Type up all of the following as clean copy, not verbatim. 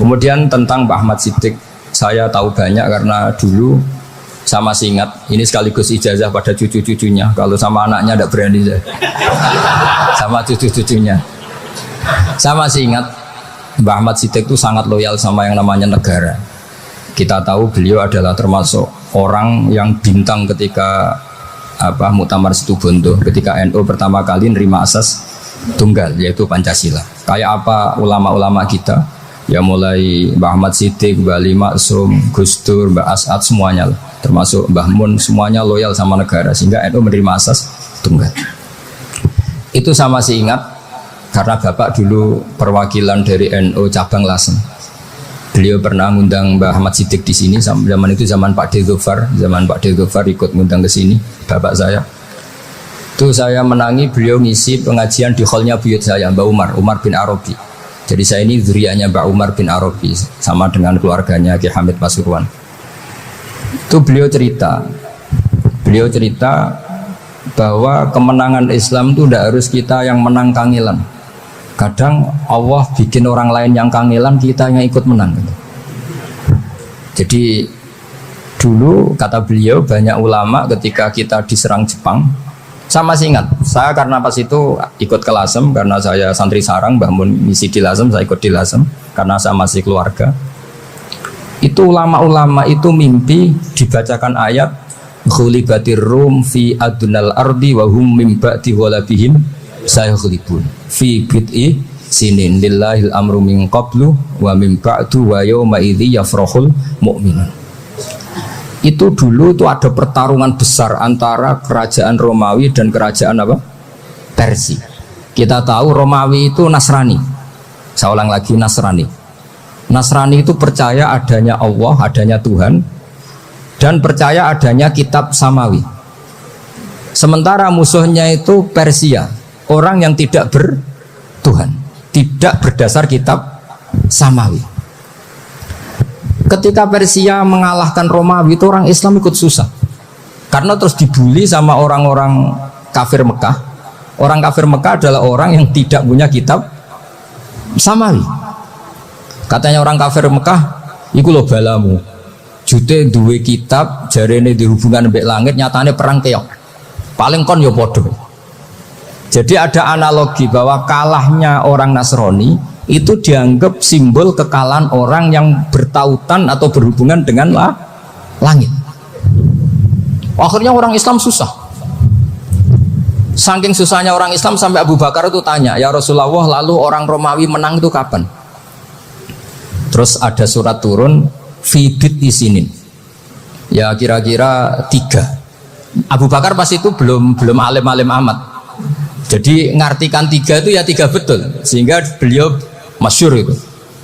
Kemudian tentang Pak Ahmad Siddiq, saya tahu banyak karena dulu saya masih ingat, ini sekaligus ijazah pada cucu-cucunya. Kalau sama anaknya tidak berani saya. Sama cucu-cucunya. Saya masih ingat Mbah Ahmad Siddiq itu sangat loyal sama yang namanya negara. Kita tahu beliau adalah termasuk orang yang bintang ketika Muktamar Situbondo, ketika NU pertama kali nerima asas tunggal yaitu Pancasila. Kayak apa ulama-ulama kita, ya mulai Mbah Ahmad Siddiq, Mbah Ali Maksum, Gus Dur, Mbah As'ad semuanya, termasuk Mbah Mun, semuanya loyal sama negara sehingga NU menerima asas tunggal. Itu saya masih ingat karena Bapak dulu perwakilan dari NU cabang Lasem. Beliau pernah ngundang Mbah Ahmad Siddiq di sini, zaman itu zaman Pak Dezofar, ikut ngundang ke sini, bapak saya. Itu saya menangi beliau ngisi pengajian di hallnya buyut saya, Mbah Umar bin Arabi. Jadi saya ini zuriatnya Mbah Umar bin Arabi, sama dengan keluarganya Ki Hamid Pasuruan. Itu beliau cerita bahwa kemenangan Islam itu tidak harus kita yang menang kangelan. Kadang Allah bikin orang lain yang kangelan, kita yang ikut menang. Jadi dulu kata beliau banyak ulama ketika kita diserang Jepang, saya masih ingat, saya karena pas itu ikut ke Lasem karena saya santri sarang, Mbah Mun misi di Lasem, saya ikut di Lasem karena saya masih keluarga. Itu ulama-ulama itu mimpi dibacakan ayat ghulibatir rum fi adnal ardi wa hum mim ba'di ghalabihim sayaghlibun fi bid'i sinin lillahil amru min qablu wa min ba'du wa yawma idzi yafrahul mu'minun. Itu dulu itu ada pertarungan besar antara kerajaan Romawi dan kerajaan Persia. Kita tahu Romawi itu Nasrani. Saya ulang lagi, Nasrani. Nasrani itu percaya adanya Allah, adanya Tuhan, dan percaya adanya kitab samawi. Sementara musuhnya itu Persia, orang yang tidak bertuhan, tidak berdasar kitab samawi. Ketika Persia mengalahkan Romawi itu orang Islam ikut susah karena terus dibully sama orang-orang kafir Mekah. Orang kafir Mekah adalah orang yang tidak punya kitab samawi. Katanya orang kafir Mekah, iku lho balamu jute duwe kitab jarene dihubungan mbek langit, nyatane perang keok. Paling kon yo padha. Jadi ada analogi bahwa kalahnya orang Nasrani itu dianggap simbol kekalahan orang yang bertautan atau berhubungan dengan langit. Akhirnya orang Islam susah. Saking susahnya orang Islam sampai Abu Bakar itu tanya, ya Rasulullah, lalu orang Romawi menang itu kapan? Terus ada surat turun, fibit isinin. Ya kira-kira 3. Abu Bakar pas itu belum alim-alim amat. Jadi ngartikan 3 itu ya 3 betul, sehingga beliau masyhur itu.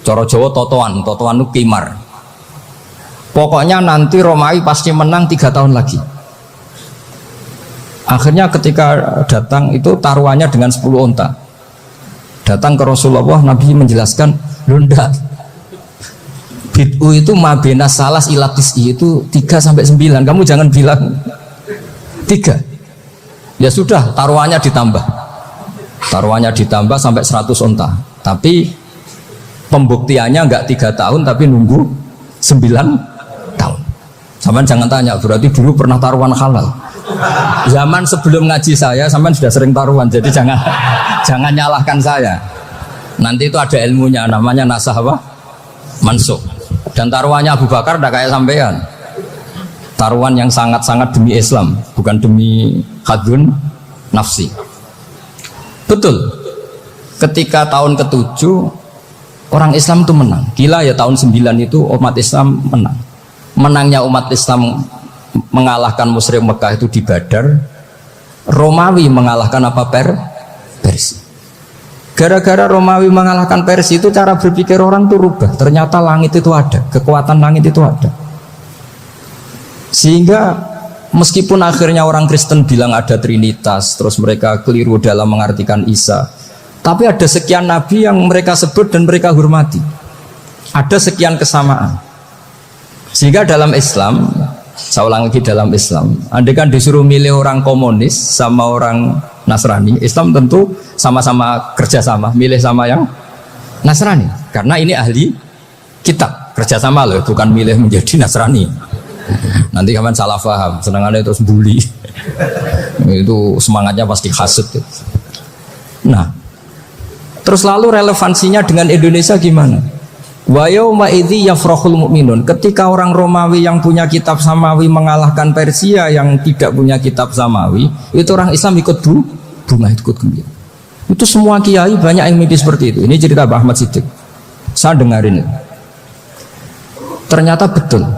Cara Jawa totoan itu kimar. Pokoknya nanti Romawi pasti menang 3 tahun lagi. Akhirnya ketika datang itu taruhannya dengan 10 onta. Datang ke Rasulullah, Nabi menjelaskan, "Lunda. Bid'u itu mabena salas ilatis itu 3 sampai 9. Kamu jangan bilang 3. Ya sudah, taruhannya ditambah. Taruhannya ditambah sampai 100 onta. Tapi pembuktiannya enggak 3 tahun tapi nunggu 9 tahun. Sampean jangan tanya, berarti dulu pernah taruhan halal. Zaman sebelum ngaji saya sampean sudah sering taruhan, jadi jangan nyalahkan saya. Nanti itu ada ilmunya, namanya nasah mansukh. Dan taruhannya Abu Bakar tidak kayak sampean. Taruhan yang sangat-sangat demi Islam, bukan demi hadun nafsi. Betul. Ketika tahun ke-7 orang Islam itu menang. Gila ya, tahun 9 itu umat Islam menang. Menangnya umat Islam mengalahkan musyrik Mekah itu di Badar. Romawi mengalahkan Persia. Gara-gara Romawi mengalahkan Persia itu cara berpikir orang itu rubah. Ternyata langit itu ada, kekuatan langit itu ada. Sehingga meskipun akhirnya orang Kristen bilang ada Trinitas, terus mereka keliru dalam mengartikan Isa, tapi ada sekian nabi yang mereka sebut dan mereka hormati. Ada sekian kesamaan. Sehingga dalam Islam, saya ulang lagi, dalam Islam, andai kan disuruh milih orang komunis sama orang Nasrani, Islam tentu sama-sama kerjasama, milih sama yang Nasrani, karena ini ahli kitab, kerjasama loh, bukan milih menjadi Nasrani. Nanti kapan salah paham, senangannya terus bully. Itu semangatnya pasti hasut. Nah, terus lalu relevansinya dengan Indonesia gimana? Wa yauma idzi yafrahul mu'minun. Ketika orang Romawi yang punya kitab samawi mengalahkan Persia yang tidak punya kitab samawi, itu orang Islam ikut bunga, ikut gembira. Itu semua kiai banyak yang mimpi seperti itu. Ini cerita Mbah Ahmad Siddiq. Saya dengarin itu. Ternyata betul.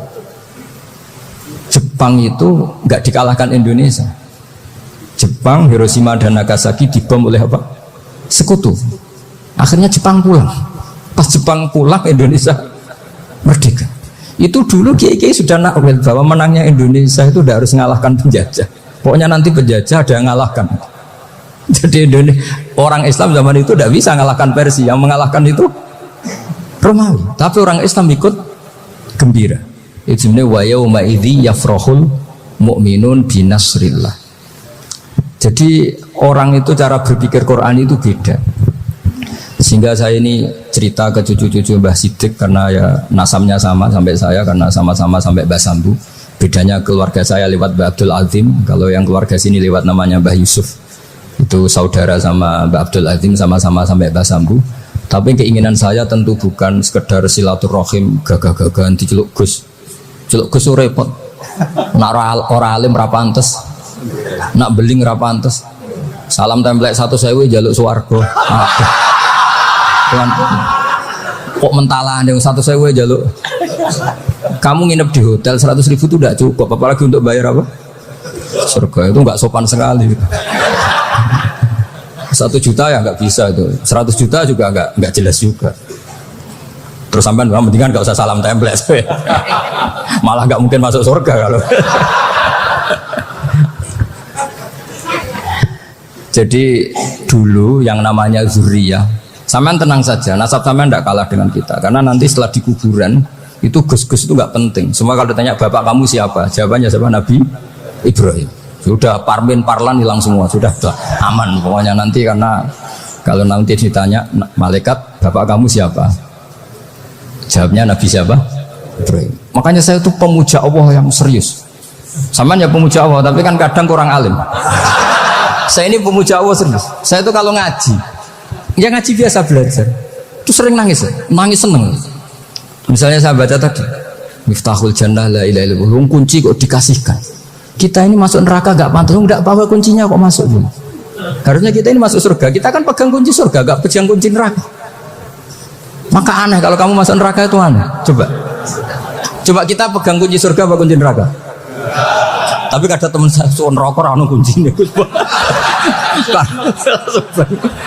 Jepang itu nggak dikalahkan Indonesia. Jepang, Hiroshima dan Nagasaki dibom oleh apa? Sekutu. Akhirnya Jepang pulang. Pas Jepang pulang, Indonesia merdeka. Itu dulu kiai-kiai sudah nakwil bahwa menangnya Indonesia itu udah harus mengalahkan penjajah. Pokoknya nanti penjajah ada yang mengalahkan. Jadi orang Islam zaman itu tidak bisa mengalahkan Persia. Yang mengalahkan itu Romawi. Tapi orang Islam ikut gembira. Itu sebenarnya wa yauma idzi yafrahul mu'minun binasrillah. Jadi orang itu cara berpikir Quran itu beda. Sehingga saya ini cerita ke cucu-cucu Mbah Siddiq karena ya nasamnya sama sampai saya, karena sama-sama sampai Mbah Sambu. Bedanya keluarga saya lewat Mbah Abdul Azim, kalau yang keluarga sini lewat namanya Mbah Yusuf. Itu saudara sama Mbah Abdul Azim, sama-sama sampai Mbah Sambu. Tapi keinginan saya tentu bukan sekedar silaturahim gagah-gagahan diceluk Gus. Celuk Gus repot. Nak ora alim ra pantes. Nak beling ra pantes. Salam template 1.000 jaluk swarga. Kok mentalan yang 1.000 jaluk. Kamu nginep di hotel 100.000 itu tidak cukup, apalagi untuk bayar apa? Surga itu nggak sopan sekali. 1 juta ya nggak bisa itu, 100 juta juga nggak jelas juga. Terus sampai mendingan nggak usah salam template, malah nggak mungkin masuk surga kalau. Jadi dulu yang namanya zuriyah, sampean tenang saja, nasab sampean tidak kalah dengan kita, karena nanti setelah di kuburan itu gus-gus itu nggak penting. Semua kalau ditanya bapak kamu siapa, jawabannya siapa? Nabi Ibrahim. Sudah parmin parlan hilang semua, sudah aman pokoknya nanti, karena kalau nanti ditanya malaikat bapak kamu siapa, jawabnya Nabi siapa? Ibrahim. Makanya saya itu pemuja Allah yang serius. Sampean ya pemuja Allah, tapi kan kadang kurang alim. Saya ini pemuja Allah serius. Saya itu kalau ngaji, ya ngaji biasa belajar, itu sering nangis seneng. Misalnya saya baca tadi, Miftahul Jannah la ilaha illallah, kunci kok dikasihkan. Kita ini masuk neraka gak pantas, enggak bawa kuncinya kok masuk dulu. Harusnya kita ini masuk surga, kita kan pegang kunci surga, gak pegang kunci neraka. Maka aneh kalau kamu masuk neraka itu aneh. Coba kita pegang kunci surga apa kunci neraka? Tapi ada teman saya suun rokok anu kuncinya.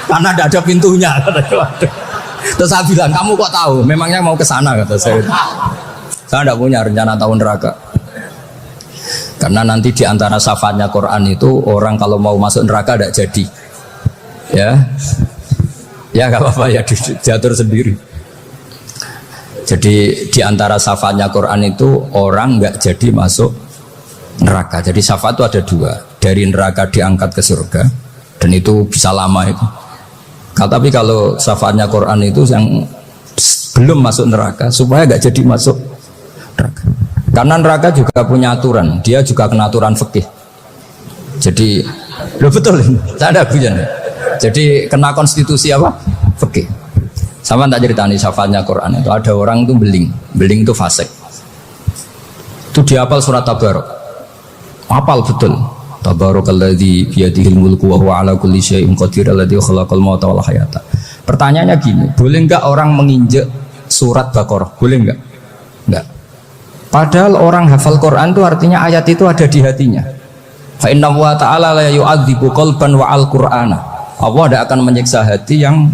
Karena tidak ada pintunya. Terus saya bilang, kamu kok tahu? Memangnya mau ke sana, kata saya. Saya tidak punya rencana tahun neraka. Karena nanti di antara syafaatnya Quran itu orang kalau mau masuk neraka tidak jadi. Ya nggak apa-apa ya, diatur sendiri. Jadi di antara syafaatnya Quran itu orang nggak jadi masuk neraka. Jadi syafaat itu ada 2, dari neraka diangkat ke surga, dan itu bisa lama itu. Tapi kalau syafaatnya Quran itu yang belum masuk neraka supaya nggak jadi masuk neraka. Karena neraka juga punya aturan, dia juga kena aturan fikih. Jadi, betul ini, saya ada guyon. Jadi kena konstitusi apa? Fikih. Sama tak ceritani syafaatnya Quran itu ada orang itu beling itu fasik. Itu dihafal surat Tabarok. Hafal betul. Tabarakalladzi biyadihil mulku wa huwa ala kulli syai'in qadir alladzi khalaqal mauta wal hayata. Pertanyaannya gini, boleh enggak orang menginjek surat Baqarah? Boleh enggak? Enggak. Padahal orang hafal Quran itu artinya ayat itu ada di hatinya. Fa inna wa ta'ala la yu'adzibu qalban wa al-Qur'ana. Allah tidak akan menyiksa hati yang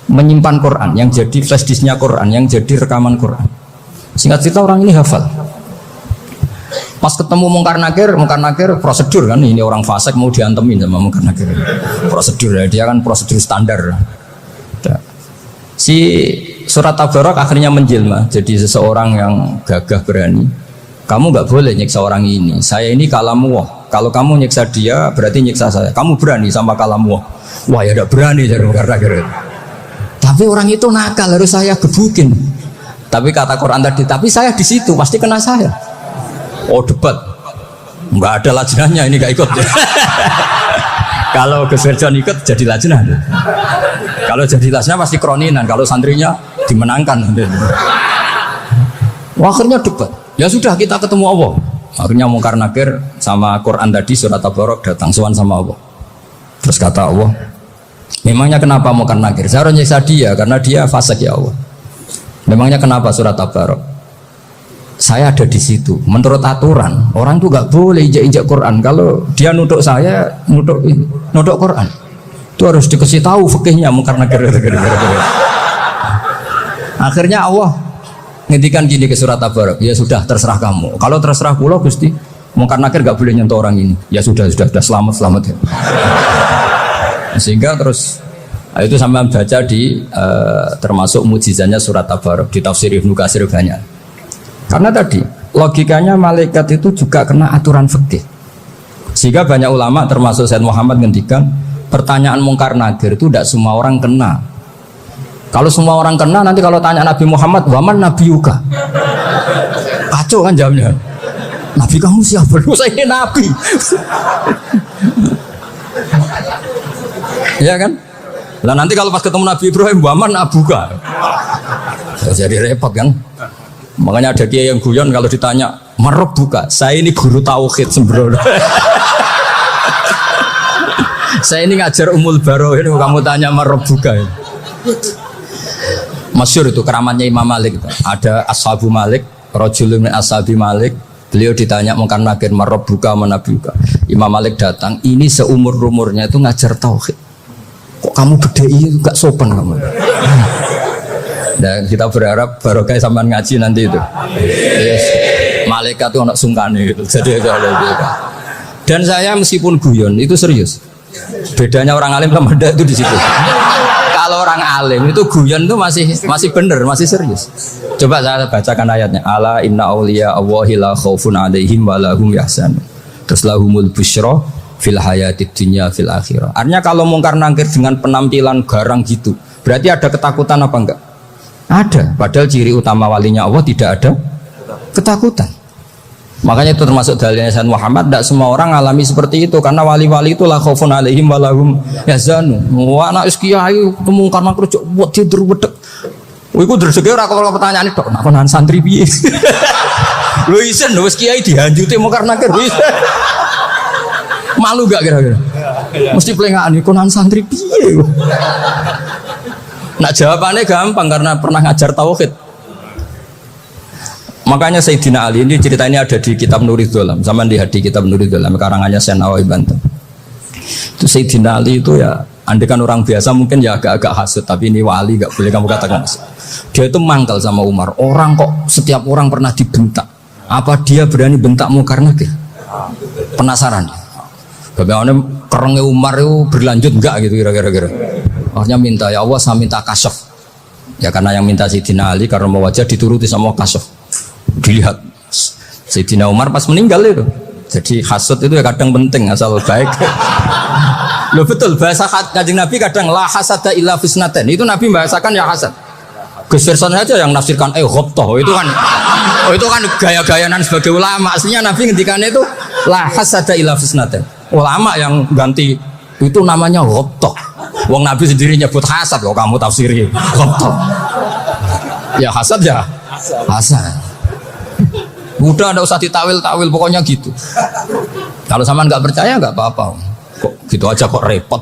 menyimpan Quran, yang jadi flash disknya Quran, yang jadi rekaman Quran. Singkat cerita orang ini hafal. Pas ketemu Mungkar Nakir prosedur kan, ini orang fasik mau diantemin sama Mungkar Nakir. Prosedur ya, dia kan prosedur standar. Si surat Tabarok akhirnya menjelma jadi seseorang yang gagah berani. Kamu nggak boleh nyiksa orang ini. Saya ini kalamullah. Kalau kamu nyiksa dia berarti nyiksa saya. Kamu berani sama kalamullah. Wah ya udah berani jadi Mungkar Nakir. Tapi orang itu nakal, harus saya gebukin. Tapi kata Quran tadi, tapi saya di situ pasti kena saya. Oh debat, nggak ada lajnahnya ini nggak ikut. Kalau Gus Wirjon ikut jadi lajnah. Kalau jadi lajnah pasti kroninan. Kalau santrinya dimenangkan. Wah, akhirnya debat. Ya sudah kita ketemu Allah. Akhirnya Mungkar Nakir sama Quran tadi surat Tabarok datang sowan sama Allah. Terus kata Allah, memangnya kenapa Mungkar Nakir? Saya harus nyiksa dia karena dia fasik ya Allah. Memangnya kenapa surat Tabarok? Saya ada di situ. Menurut aturan orang tuh nggak boleh injak-injak Quran. Kalau dia nutuk saya, nutuk Quran. Itu harus dikasih tahu fikihnya Mungkar Nakir. Akhirnya Allah ngendikan gini ke surat Tabarok, ya sudah terserah kamu. Kalau terserah pulau Gusti, Mungkar Nakir nggak boleh nyentuh orang ini. Ya sudah selamat ya. Sehingga terus itu sama baca di termasuk mujizatnya surat Tabarok di tafsir Ibnu Katsir banyak. Karena tadi logikanya malaikat itu juga kena aturan fikih. Sehingga banyak ulama termasuk Said Muhammad ngendikan pertanyaan Mungkar Nakir itu tidak semua orang kena. Kalau semua orang kena, nanti kalau tanya Nabi Muhammad, waman Nabi Yuka, kacau kan jawabnya. Nabi kamu siapa? Lu saya ini Nabi. Ya kan? Lah nanti kalau pas ketemu Nabi Ibrahim, waman Abuka, jadi repot kan? Makanya ada kiai yang guyon kalau ditanya, merebuka, saya ini guru tauhid sembrono. Saya ini ngajar Umul Baro ini, kamu tanya merebuka. Masyhur itu keramatnya Imam Malik itu. Ada Ashabu Malik, rajulun min ashabi Malik. Beliau ditanya Mungkar Nakir marabbuka manabiuka. Imam Malik datang, ini seumur-umurnya itu ngajar tauhid. Kok kamu gede itu gak sopan kamu. Dan kita berharap barokah sampean ngaji nanti itu. Yes. Malaikat itu anak sungkane gitu. Jadi dan saya meskipun guyon itu serius. Bedanya orang alim sama ndak itu di situ. Kalau orang alim itu guyon itu masih bener, masih serius. Coba saya bacakan ayatnya. Ala inna auliya Allahi la khaufun alaihim wa lahum yahzanun. Terus lahumul busyra fil hayatid dunya fil akhirah. Artinya kalau Mungkar Nakir dengan penampilan garang gitu, berarti ada ketakutan apa enggak? Ada. Padahal ciri utama walinya Allah tidak ada ketakutan. Makanya itu termasuk dalilnya Sayyid Muhammad. Tidak semua orang alami seperti itu karena wali-wali itu la khaufun alaihim wa lahum yahzanun. Wah anak kiai ketemu karena kerja buat tidur wedek. Iku dreseke ora kok pertanyaan itu. Nak konan santri piye? Lho isen wis kiai dihanjuti Mungkar Nakir wis. Malu gak kira-kira? Mesti pelengahan iku konan santri piye? Nak jawabannya gampang karena pernah ngajar tauhid. Makanya Sayyidina Ali ini cerita ini ada di kitab Nurul Dholam, sama di kitab Nurul Dholam karangannya Syekh Nawawi Banten. Itu Sayyidina Ali itu ya, andekan orang biasa mungkin ya agak-agak hasut, tapi ini wali gak boleh kamu katakan hasut. Dia itu mangkal sama Umar. Orang kok setiap orang pernah dibentak, apa dia berani bentak Mungkar Nakir? Penasaran. Bagaimana kerengnya Umar itu berlanjut enggak gitu kira-kira. Akhirnya minta ya Allah saya minta kasyaf. Ya karena yang minta Sayyidina Ali karena mau wajah dituruti sama kasyaf. Dilihat Sayyidina Umar pas meninggal itu. Jadi hasud itu ya kadang penting asal baik. Loh betul bahasa Kanjeng Nabi kadang la hasada illa fisnaten. Itu Nabi bahasakan ya hasad. Gus Wirson aja yang nafsirkan ghobtoh itu kan gaya-gayanan sebagai ulama. Aslinya Nabi ngendikannya itu la hasada illa fisnaten. Ulama yang ganti itu namanya ghobtoh. Wong Nabi sendiri nyebut hasad kok kamu tafsiri ghobtoh. Ya hasad ya hasad. Udah ada usah ditawil-tawil pokoknya gitu. Kalau sama nggak percaya nggak apa-apa. Kok gitu aja kok repot.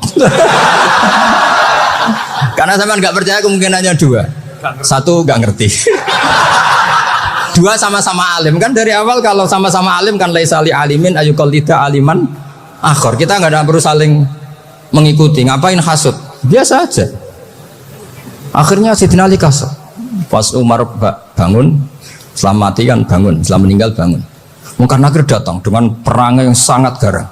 Karena sama nggak percaya kemungkinannya dua. Satu nggak ngerti. Dua sama-sama alim kan dari awal kalau sama-sama alim kan laisali alimin ayuqallida aliman akhor. Kita nggak perlu saling mengikuti. Ngapain hasud? Biasa aja. Akhirnya Sayyidina Ali kasih. Pas Umar bangun. Setelah mati kan bangun, setelah meninggal bangun. Mungkar Nakir datang dengan perangai yang sangat garang.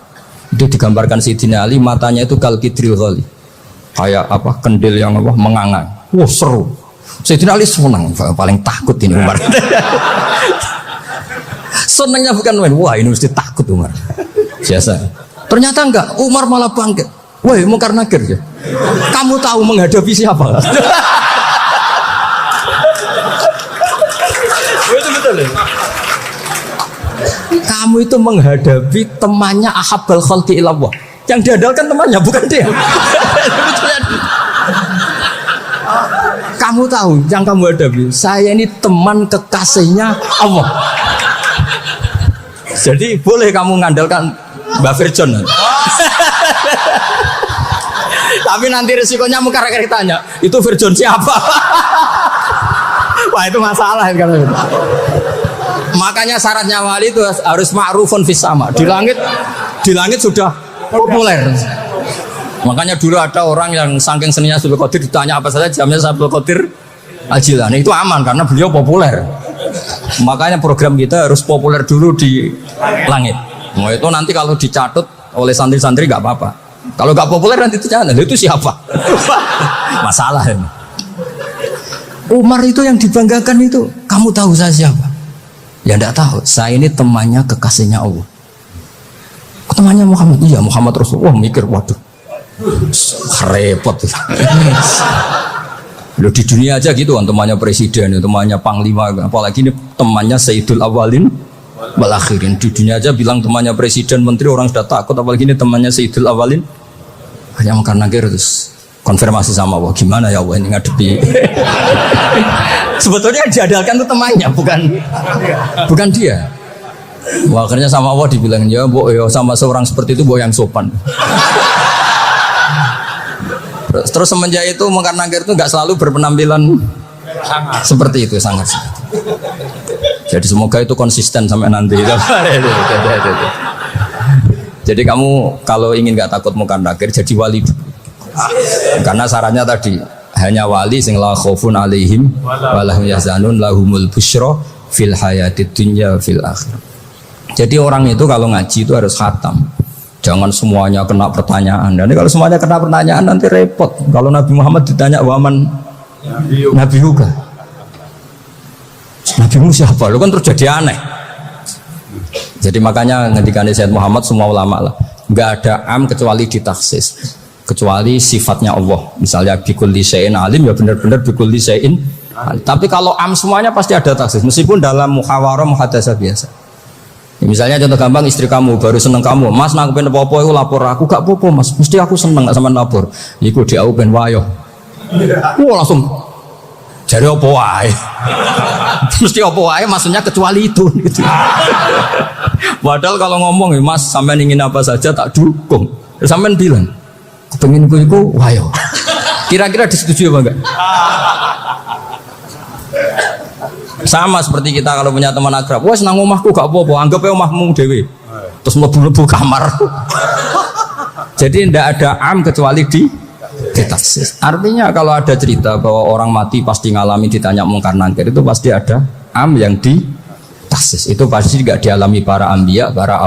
Itu digambarkan Sayyidina Ali matanya itu kalkidril ghali. Kayak apa kendil yang apa mengangang. Wah seru. Sayyidina Ali senang, paling takut ini Umar. Senangnya bukan main, wah ini mesti takut Umar. Biasa. Ternyata enggak, Umar malah bangkit. Woi Mungkar Nakir ya. Kamu tahu menghadapi siapa? Kamu itu menghadapi temannya ahabbal khalqi ilallah. Yang diandalkan temannya bukan dia. Kamu tahu yang kamu hadapi, saya ini teman kekasihnya Allah. Jadi boleh kamu mengandalkan Mbak Virjon. Tapi nanti resikonya muka rakyat tanya, itu Virjon siapa? Wah itu masalah kan. Makanya syaratnya wali itu harus ma'rufun fis sama. Di langit sudah populer. Makanya dulu ada orang yang saking seninya Abdul Qadir ditanya apa saja jamnya Abdul Qadir Al-Jilani, itu aman karena beliau populer. Makanya program kita harus populer dulu di langit. Nah, itu nanti kalau dicatut oleh santri-santri nggak apa-apa. Kalau nggak populer nanti ditanya, itu siapa? Masalah ini. Umar itu yang dibanggakan itu, kamu tahu saya siapa? Ya enggak tahu, saya ini temannya kekasihnya Allah. Temannya Muhammad, iya Muhammad Rasulullah. Mikir, waduh, repot. Loh, di dunia aja gitu kan, temannya presiden, temannya panglima, apalagi ini temannya Sayyidul Awalin wal Akhirin. Di dunia aja bilang temannya presiden, menteri, orang sudah takut, apalagi ini temannya Sayyidul Awalin. Hanya makan nagir terus konfirmasi sama Allah, gimana ya Allah ini ngadepi. Sebetulnya diadalkan itu temannya, bukan dia. Wah, akhirnya sama Allah dibilang, ya bu, ya, sama seorang seperti itu bu yang sopan. Terus semenjak itu Mungkar Nakir itu nggak selalu berpenampilan seperti itu, sangat. Jadi semoga itu konsisten sampai nanti. Jadi kamu kalau ingin nggak takut Mungkar Nakir, jadi wali. Karena syaratnya tadi hanya wali sing la khaufun alaihim wa lahum yahzanun lahumul busyra fil hayatid dunya fil akhirah. Jadi orang itu kalau ngaji itu harus khatam. Jangan semuanya kena pertanyaan. Dan kalau semuanya kena pertanyaan nanti repot. Kalau Nabi Muhammad ditanya waman Nabi juga. Nabimu siapa? Lu kan terus jadi aneh. Jadi makanya ketika Sayyid Muhammad semua ulama lah, nggak ada am kecuali ditaksis. Kecuali sifatnya Allah. Misalnya bikulli syai'in alim, ya benar-benar bikulli syai'in alim. Tapi kalau am semuanya pasti ada taksis. Meskipun dalam muhawarah muhadasah biasa. Ya, misalnya contoh gampang, istri kamu baru seneng kamu, mas nak pengen apa-apa aku lapor aku, gak apa-apa mas, mesti aku seneng gak sama lapor. Iku di aku pengen wayo. Langsung jadi apa wae. Mesti apa wae maksudnya kecuali itu gitu. Padahal kalau ngomong ya mas sampean ingin apa saja tak dukung. Sampean bilang pengen ku iku wayo. Kira-kira disetujui apa enggak? Sama seperti kita kalau punya teman akrab, wah senang omahku gak apa-apa, anggap ya omahmu dewe, terus mlebu-mlebu kamar. Jadi tidak ada am kecuali di taksis. Artinya kalau ada cerita bahwa orang mati pasti ngalami ditanya Mungkar Nakir, itu pasti ada am yang di taksis. Itu pasti juga dialami para anbiya, para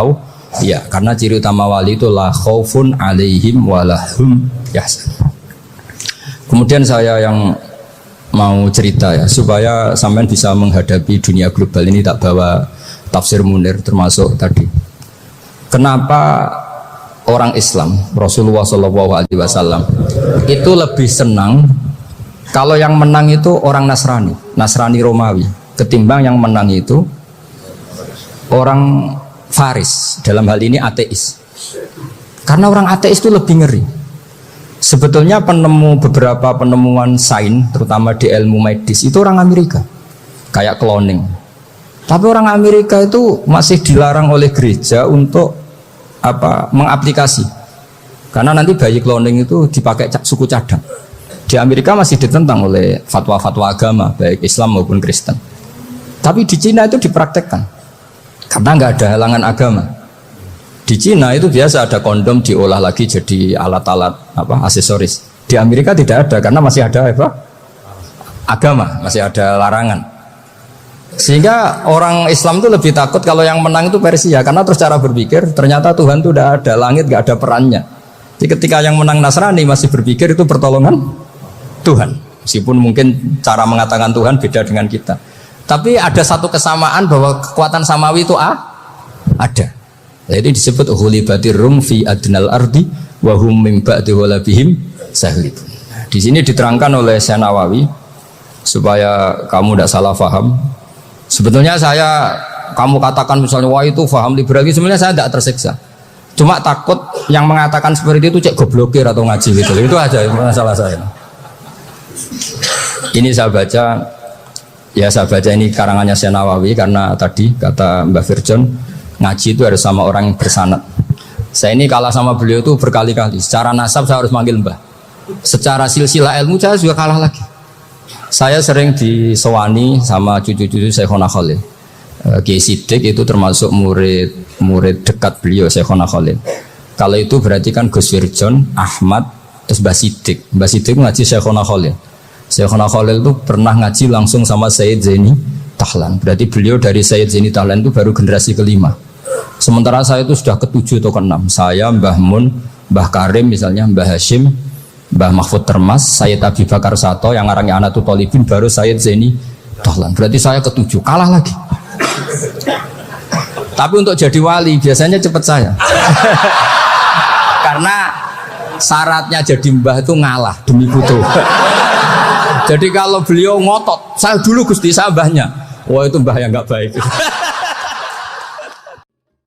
ya, karena ciri utama wali itu la khaufun alaihim walahum yahzanun. Kemudian saya yang mau cerita ya, supaya sampean bisa menghadapi dunia global ini, tak bawa tafsir Munir termasuk tadi. Kenapa orang Islam Rasulullah SAW itu lebih senang kalau yang menang itu orang Nasrani Romawi, ketimbang yang menang itu orang Faris, dalam hal ini ateis. Karena orang ateis itu lebih ngeri. Sebetulnya beberapa penemuan sains, terutama di ilmu medis, itu orang Amerika, kayak cloning. Tapi orang Amerika itu masih dilarang oleh gereja untuk mengaplikasi, karena nanti bayi cloning itu dipakai suku cadang. Di Amerika masih ditentang oleh fatwa-fatwa agama, baik Islam maupun Kristen. Tapi di Cina itu dipraktekkan, karena nggak ada halangan agama. Di Cina itu biasa ada kondom diolah lagi jadi alat-alat aksesoris. Di Amerika tidak ada karena masih ada agama, masih ada larangan. Sehingga orang Islam itu lebih takut kalau yang menang itu Persia, karena terus cara berpikir ternyata Tuhan itu tidak ada, langit nggak ada perannya. Jadi ketika yang menang Nasrani masih berpikir itu pertolongan Tuhan, meskipun mungkin cara mengatakan Tuhan beda dengan kita. Tapi ada satu kesamaan bahwa kekuatan samawi itu ada. Jadi disebut hulibatir rum fi adnal ardi wa hum min ba'di walabihim sahlibun. Di sini diterangkan oleh Syekh Nawawi supaya kamu tidak salah paham. Sebetulnya kamu katakan misalnya wah itu paham liberal, sebenarnya saya tidak tersiksa. Cuma takut yang mengatakan seperti itu cek goblokir atau ngaji gitu. Itu aja masalah saya. Ini saya baca ini karangannya Syekh Nawawi karena tadi kata Mbak Firjon ngaji itu harus sama orang yang bersanad. Saya ini kalah sama beliau itu berkali-kali. Secara nasab saya harus manggil Mbah. Secara silsilah ilmu saya juga kalah lagi. Saya sering disewani sama cucu-cucu Syekhona Khalil. Kiai Siddiq itu termasuk murid dekat beliau Syekhona Khalil. Kalau itu berarti kan Gus Firjon, Ahmad, terus Mbah Siddiq. Mbah Siddiq ngaji Syekhona Khalil. Syekhona Khalil itu pernah ngaji langsung sama Sayyid Zaini Tahlan. Berarti beliau dari Sayyid Zaini Tahlan itu baru generasi kelima. Sementara saya itu sudah ke-7 atau ke-6. Saya, Mbah Mun, Mbah Karim misalnya, Mbah Hashim, Mbah Mahfud Termas, Sayyid Abi Bakar Sato yang ngarangnya Anatul Talibin, baru Sayyid Zaini Tahlan. Berarti saya ke-7, kalah lagi. Tapi untuk jadi wali biasanya cepat saya. Karena syaratnya jadi mbah itu ngalah demi butuh. Jadi kalau beliau ngotot, saya dulu Gusti, saya mbahnya. Wah itu mbah yang nggak baik.